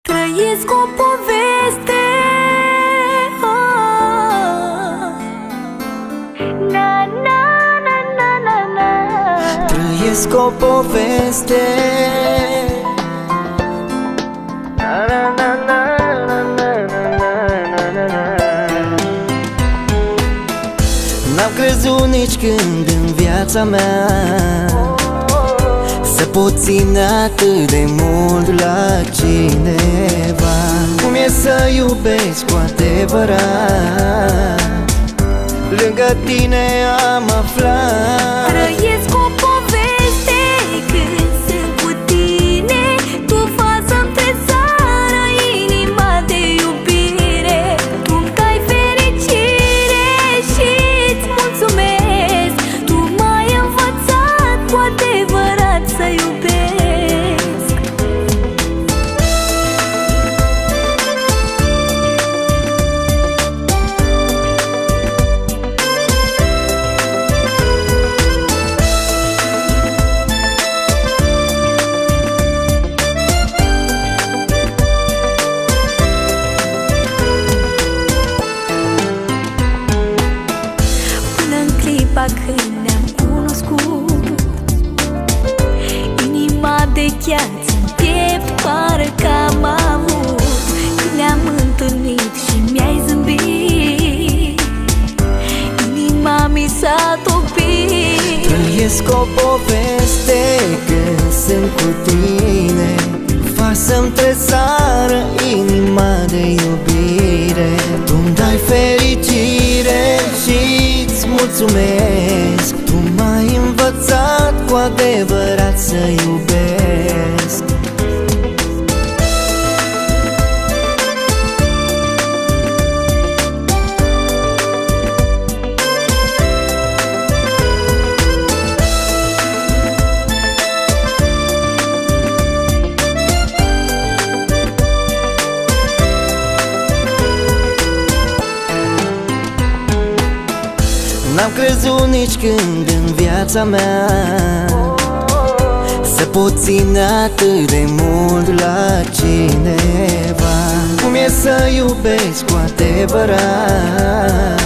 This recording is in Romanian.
Trăiesc o poveste, na, na, na, na, na, na. Trăiesc o poveste, na, na, na, na, na, na, na, na, na. N-am crezut nici când în viața mea să pot ține atât de mult la cineva. Cum e să iubesc cu adevărat? Lângă tine am aflat. Trăiesc o poveste când sunt cu tine. Tu faci să-mi trezară inima de iubire. Tu-mi dai fericire și-ți mulțumesc. Tu m-ai învățat cu adevărat să iubesc. Când ne-am cunoscut, inima de gheață în piept parcă am avut. Când ne-am întâlnit și mi-ai zâmbit, inima mi s-a topit. Trăiesc o poveste când sunt cu tine. Faci să-mi trezară inima de iubire. Tu-mi dai fericire și-ți mulțumesc. Tu m-ai învățat cu adevărat să iubesc. N-am crezut nici când în viața mea să pot ține atât de mult la cineva. Cum e să iubesc cu adevărat?